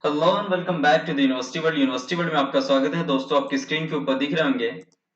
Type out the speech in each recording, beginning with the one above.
Hello and welcome back to the university world में आपका स्वागत है दोस्तों। आपकी स्क्रीन के ऊपर दिख रहे होंगे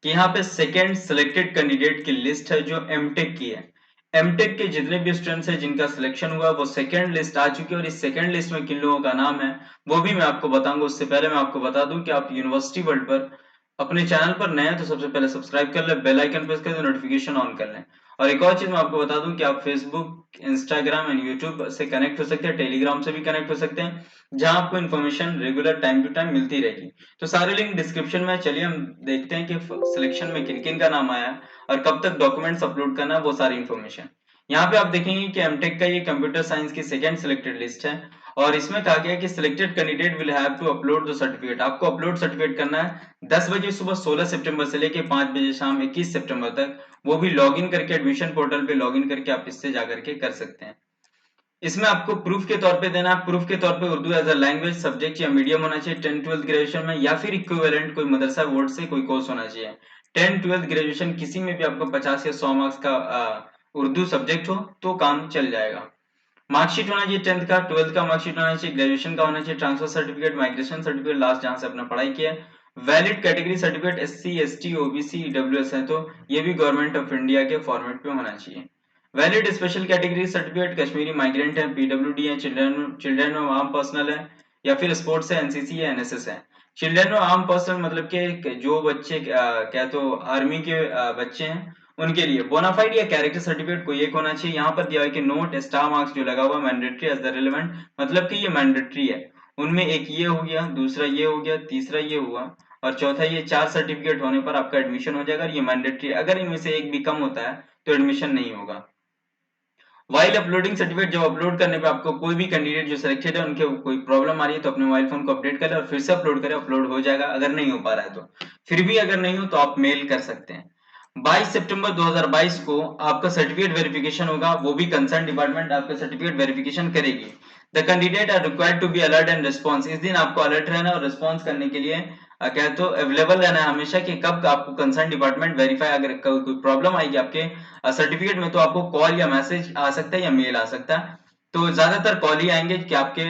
कि यहाँ पे सेकंड सिलेक्टेड कैंडिडेट की लिस्ट है जो एमटेक की है। एमटेक के जितने भी स्टूडेंट्स हैं जिनका सिलेक्शन हुआ वो सेकंड लिस्ट आ चुकी है और इस सेकंड लिस्ट में किन लोगों का नाम है वो भी मैं आपको बताऊंगा। उससे पहले मैं आपको बता दूं कि आप यूनिवर्सिटी वर्ल्ड पर अपने चैनल पर नए हैं तो सबसे पहले सब्सक्राइब कर ले, बेल आइकन प्रेस कर दे, नोटिफिकेशन ऑन कर लें। और एक और चीज मैं आपको बता दूं कि आप फेसबुक, इंस्टाग्राम एंड यूट्यूब से कनेक्ट हो सकते हैं, टेलीग्राम से भी कनेक्ट हो सकते हैं, जहां आपको information regular time to time मिलती रहेगी। तो सारे लिंक डिस्क्रिप्शन में। चलिए हम देखते हैं कि सिलेक्शन में किन किन का नाम आया है और कब तक डॉक्यूमेंट्स अपलोड करना है, वो सारी इन्फॉर्मेशन। यहाँ पे आप देखेंगे कि एमटेक का ये कंप्यूटर साइंस की सेकंड सिलेक्टेड लिस्ट है और इसमें कहा गया है कि selected candidate will have to upload the certificate. आपको अपलोड सर्टिफिकेट करना है 10 बजे सुबह 16 सितंबर से लेके 5 बजे शाम 21 सितंबर तक, वो भी लॉगिन करके एडमिशन पोर्टल पे लॉगिन करके आप इससे जाकर के कर सकते हैं। इसमें आपको प्रूफ के तौर पे देना है। प्रूफ के तौर पे Urdu as a language subject या मीडियम होना चाहिए 10 12 ग्रेजुएशन में, या फिर इक्विवेलेंट कोई मदरसा बोर्ड से कोई कोर्स होना चाहिए। 10 12 ग्रेजुएशन किसी में भी आपको 50 या 100 मार्क्स का उर्दू सब्जेक्ट हो तो काम चल जाएगा। मार्कशीट होना चाहिए 10th का, 12th का मार्कशीट होना चाहिए, ग्रेजुएशन का होना चाहिए, transfer certificate, migration certificate, last जहां से आपने पढ़ाई किया है, valid category certificate, SC ST OBC EWS है तो ये भी गवर्नमेंट ऑफ इंडिया के फॉर्मेट पे होना चाहिए। Valid special category certificate, Kashmiri migrant है, पीडब्ल्यूडी है, children children of arm personal है, या फिर स्पोर्ट्स है, एनसीसी है, एनएसएस है। चिल्ड्रन ऑफ आर्म पर्सनल मतलब के जो बच्चे क्या तो आर्मी के बच्चे हैं उनके लिए बोनाफाइड या कैरेक्टर सर्टिफिकेट कोई एक होना चाहिए। यहाँ पर दिया है कि नोट स्टार मार्क्स जो लगा हुआ मैंडेटरी एज द रिलेवेंट, मतलब कि ये मैंडेटरी है। उनमें एक ये हो गया, दूसरा ये हो गया, तीसरा ये हुआ और चौथा ये। 4 सर्टिफिकेट होने पर आपका एडमिशन हो जाएगा और ये मैंडेटरी है। अगर इनमें से एक भी कम होता है तो एडमिशन नहीं होगा। वाइल अपलोडिंग सर्टिफिकेट, जब अपलोड करने पे आपको कोई भी कैंडिडेट जो सिलेक्टेड है उनके कोई प्रॉब्लम आ रही है तो अपने मोबाइल फोन को अपडेट करें और फिर से अपलोड करें, अपलोड हो जाएगा। अगर नहीं हो पा रहा है तो फिर भी अगर नहीं हो तो आप मेल कर सकते हैं। 22 सितंबर 2022 को आपका सर्टिफिकेट वेरिफिकेशन होगा, वो भी कंसर्न डिपार्टमेंट आपका सर्टिफिकेट वेरिफिकेशन करेगी। The candidate are required to be alert and response, इस दिन आपको अलर्ट रहना और रिस्पॉन्स करने के लिए क्या तो अवेलेबल रहना है हमेशा कि कब आपको कंसर्न डिपार्टमेंट वेरीफाई, अगर कोई प्रॉब्लम आएगी आपके सर्टिफिकेट में तो आपको कॉल या मैसेज आ सकता है या मेल आ सकता है। तो ज्यादातर कॉल ही आएंगे कि आपके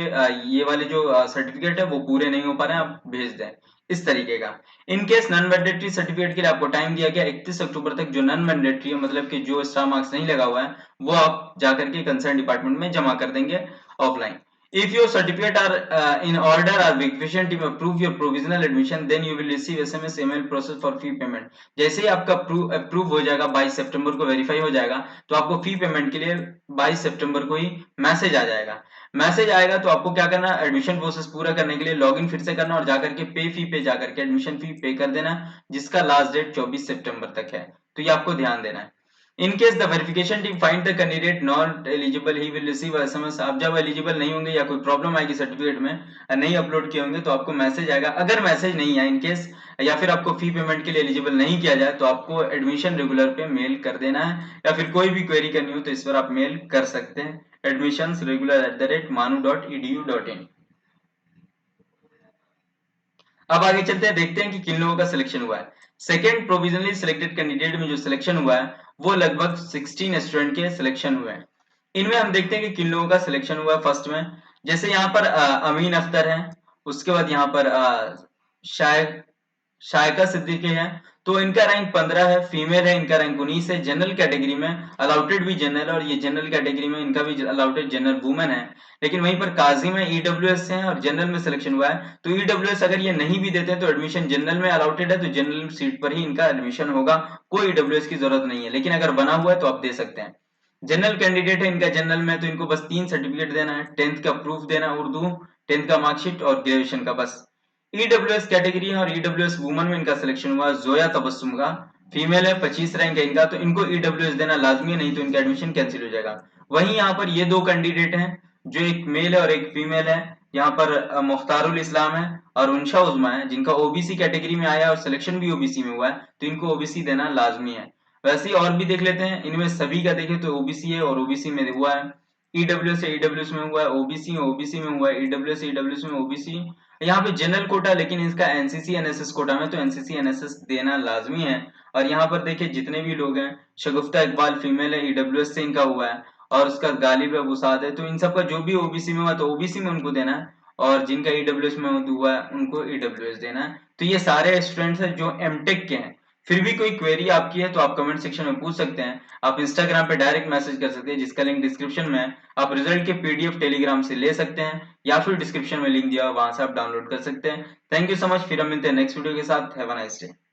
ये वाले जो सर्टिफिकेट है वो पूरे नहीं हो पा रहे हैं, आप भेज दें, इस तरीके का। In case non mandatory certificate के लिए आपको टाइम दिया गया 31 अक्टूबर तक। जो नॉन मैंडेटरी है मतलब कि जो स्टार मार्क्स नहीं लगा हुआ है वो आप जाकर के कंसर्न डिपार्टमेंट में जमा कर देंगे offline. If your certificate are in order or requisition to approve your provisional admission, then you will receive SMS email process for fee payment। जैसे ही आपका अप्रूव हो जाएगा 22 सितंबर को वेरीफाई हो जाएगा तो आपको फी पेमेंट के लिए 22 सितंबर को ही मैसेज आ जाएगा। मैसेज आएगा तो आपको क्या करना है, एडमिशन प्रोसेस पूरा करने के लिए लॉगिन फिर से करना और जाकर के पे फी पे जाकर के एडमिशन फी पे कर देना, जिसका लास्ट डेट 24 सितंबर तक है। तो ये आपको ध्यान देना है। In case the verification team find the candidate not eligible he will receive SMS. आप जब एलिजिबल नहीं होंगे या कोई प्रॉब्लम आएगी सर्टिफिकेट में, नहीं अपलोड किए होंगे तो आपको मैसेज आएगा। अगर मैसेज नहीं आया इन केस, या फिर आपको फी पेमेंट के लिए एलिजिबल नहीं किया जाए तो आपको एडमिशन रेगुलर पे मेल कर देना है, या फिर कोई भी क्वेरी करनी हो तो इस पर आप मेल कर सकते हैं admissionsregular@manu.edu.in। अब आगे चलते हैं, देखते हैं कि किन लोगों का सिलेक्शन हुआ है। सेकेंड प्रोविजनली सिलेक्टेड कैंडिडेट में जो सिलेक्शन हुआ है वो लगभग 16 स्टूडेंट के सिलेक्शन हुए हैं। इनमें हम देखते हैं कि किन लोगों का सिलेक्शन हुआ है। फर्स्ट में जैसे यहाँ पर अमीन अख्तर है, उसके बाद यहाँ पर शायद शायका सिद्दीकी है, तो इनका रैंक 15 है। फीमेल है, इनका रैंक 19 है। जनरल कैटेगरी में अलाउटेड भी जनरल, और ये जनरल कैटेगरी में इनका भी अलाउटेड जनरल वुमेन है। लेकिन वहीं पर काजी में ईडब्ल्यूएस है और जनरल में सिलेक्शन हुआ है। तो ईडब्ल्यूएस अगर ये नहीं भी देते हैं तो एडमिशन जनरल में अलाउटेड है तो जनरल सीट पर ही इनका एडमिशन होगा, कोई ईडब्ल्यूएस की जरूरत नहीं है। लेकिन अगर बना हुआ है तो आप दे सकते हैं। जनरल कैंडिडेट है इनका जनरल में, तो इनको बस 3 सर्टिफिकेट देना है, 10th का प्रूफ देना उर्दू, 10th का मार्कशीट और ग्रेजुएशन का बस। ईडब्ल्यूएस कैटेगरी है और ईडब्ल्यूएस वुमन में इनका सिलेक्शन हुआ जोया तबस्सुम का, फीमेल है, 25 रैंक है इनका, तो इनको ईडब्ल्यूएस देना लाजमी है, नहीं तो इनका एडमिशन कैंसिल हो जाएगा। वहीं यहाँ पर ये दो कैंडिडेट हैं जो एक मेल है और एक फीमेल है। यहाँ पर मुख्तारुल इस्लाम है और उनशा उजमा है, जिनका ओबीसी कैटेगरी में आया और सिलेक्शन भी ओबीसी में हुआ है, तो इनको ओबीसी देना लाजमी है। वैसे ही और भी देख लेते हैं, इनमें सभी का देखें तो ओबीसी है और ओबीसी में हुआ है। ईडब्ल्यूएस से ईडब्ल्यूएस में हुआ है, ओबीसी ओबीसी में हुआ है, ईडब्ल्यूएस ईडब्ल्यूएस में ओबीसी। यहाँ पे जनरल कोटा, लेकिन इसका एनसीसी एनएसएस कोटा में, तो एनसीसी एनएसएस देना लाजमी है। और यहाँ पर देखिए जितने भी लोग हैं, शगुफ्ता इकबाल फीमेल है, ईडब्ल्यूएस से इनका हुआ है, और उसका गालिब अबू साद है, तो इन सबका जो भी ओबीसी में हुआ तो ओबीसी में उनको देना है। और जिनका ईडब्ल्यूएस में हुआ है उनको ईडब्ल्यूएस देना है। तो ये सारे स्टूडेंट्स हैं जो एमटेक के हैं। फिर भी कोई क्वेरी आपकी है तो आप कमेंट सेक्शन में पूछ सकते हैं। आप इंस्टाग्राम पे डायरेक्ट मैसेज कर सकते हैं जिसका लिंक डिस्क्रिप्शन में है। आप रिजल्ट के पीडीएफ टेलीग्राम से ले सकते हैं या फिर डिस्क्रिप्शन में लिंक दिया वहां से आप डाउनलोड कर सकते हैं। Thank you so much. फिर हम मिलते हैं नेक्स्ट वीडियो के साथ। Have a nice day.